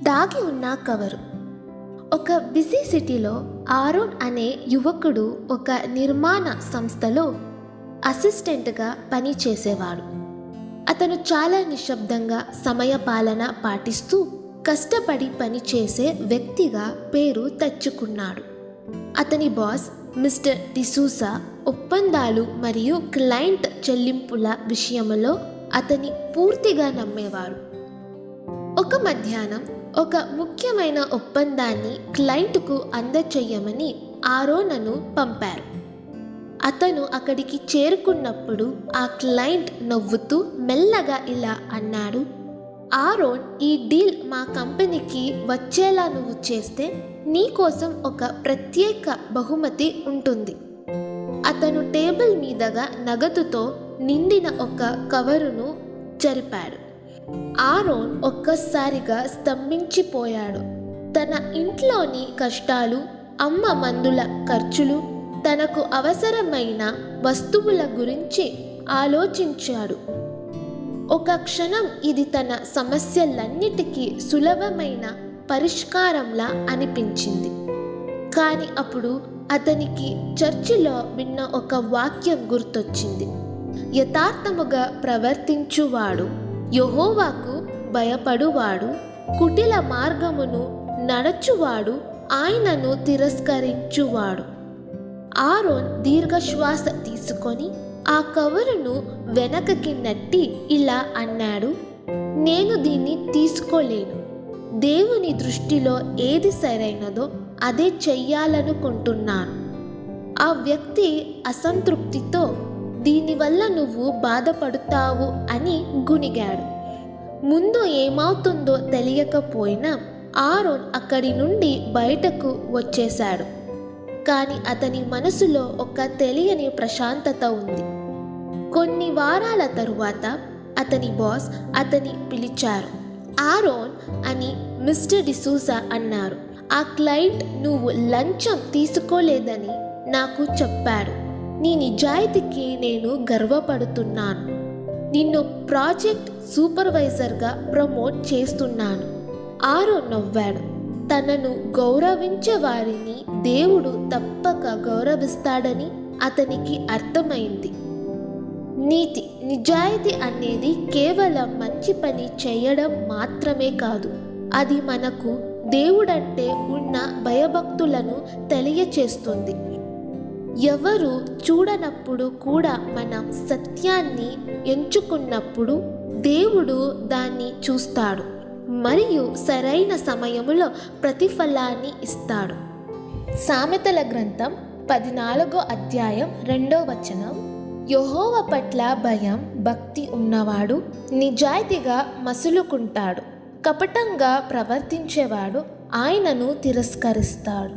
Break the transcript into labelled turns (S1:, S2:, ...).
S1: దాగి ఉన్న కవరు. ఒక బిజీ సిటీలో ఆరోన్ అనే యువకుడు ఒక నిర్మాణ సంస్థలో అసిస్టెంట్గా పనిచేసేవాడు. అతను చాలా నిశ్శబ్దంగా సమయపాలన పాటిస్తూ కష్టపడి పనిచేసే వ్యక్తిగా పేరు తెచ్చుకున్నాడు. అతని బాస్ మిస్టర్ డిసూజా ఒప్పందాలు మరియు క్లయింట్ చెల్లింపుల విషయంలో అతన్ని పూర్తిగా నమ్మేవారు. ఒక మధ్యాహ్నం ఒక ముఖ్యమైన ఒప్పందాన్ని క్లయింట్కు అందచేయమని ఆరోన్ను పంపారు. అతను అక్కడికి చేరుకున్నప్పుడు ఆ క్లయింట్ నవ్వుతూ మెల్లగా ఇలా అన్నాడు, ఆరోన్, ఈ డీల్ మా కంపెనీకి వచ్చేలా నువ్వు చేస్తే నీకోసం ఒక ప్రత్యేక బహుమతి ఉంటుంది. అతను టేబుల్ మీదగా నగదుతో నిండిన ఒక కవరును జరిపాడు. ఆరోన్ ఒక్కసారిగా స్తంభించిపోయాడు. తన ఇంట్లోని కష్టాలు, అమ్మ మందుల ఖర్చులు, తనకు అవసరమైన వస్తువుల గురించి ఆలోచించాడు. ఒక క్షణం ఇది తన సమస్యలన్నిటికీ సులభమైన పరిష్కారంలా అనిపించింది. కానీ అప్పుడు అతనికి చర్చిలో విన్న ఒక వాక్యం గుర్తొచ్చింది. యథార్థముగా ప్రవర్తించువాడు, యెహోవాకు భయపడువాడు, కుటిల మార్గమును నడచువాడు ఆయనను తిరస్కరించువాడు. ఆరోన్ దీర్ఘశ్వాస తీసుకొని ఆ కవరును వెనకకి నెట్టి ఇలా అన్నాడు, నేను దీన్ని తీసుకోలేను. దేవుని దృష్టిలో ఏది సరైనదో అదే చెయ్యాలనుకుంటున్నాను. ఆ వ్యక్తి అసంతృప్తితో, దీనివల్ల నువ్వు బాధపడతావు అని గునిగాడు. ముందు ఏమవుతుందో తెలియకపోయినా ఆరోన్ అక్కడి నుండి బయటకు వచ్చేశాడు. కానీ అతని మనసులో ఒక తెలియని ప్రశాంతత ఉంది. కొన్ని వారాల తరువాత అతని బాస్ అతని పిలిచారు. ఆరోన్ అని మిస్టర్ డిసూజా అన్నారు, ఆ క్లయింట్ నువ్వు లంచం తీసుకోలేదని నాకు చెప్పాడు. నీ నిజాయితీకి నేను గర్వపడుతున్నాను. నిన్ను ప్రాజెక్ట్ సూపర్వైజర్గా ప్రమోట్ చేస్తున్నాను. ఆరోన్ నవ్వాడు. తనను గౌరవించే వారిని దేవుడు తప్పక గౌరవిస్తాడని అతనికి అర్థమైంది. నీతి, నిజాయితీ అనేది కేవలం మంచి పని చేయడం మాత్రమే కాదు, అది మనకు దేవుడంటే ఉన్న భయభక్తులను తెలియచేస్తుంది. ఎవరు చూడనప్పుడు కూడా మనం సత్యాన్ని ఎంచుకున్నప్పుడు దేవుడు దాన్ని చూస్తాడు మరియు సరైన సమయంలో ప్రతిఫలాన్ని ఇస్తాడు. సామెతల గ్రంథం 14వ అధ్యాయం 2వ వచనం, యెహోవా పట్ల భయం భక్తి ఉన్నవాడు నిజాయితీగా మసులుకుంటాడు. కపటంగా ప్రవర్తించేవాడు ఆయనను తిరస్కరిస్తాడు.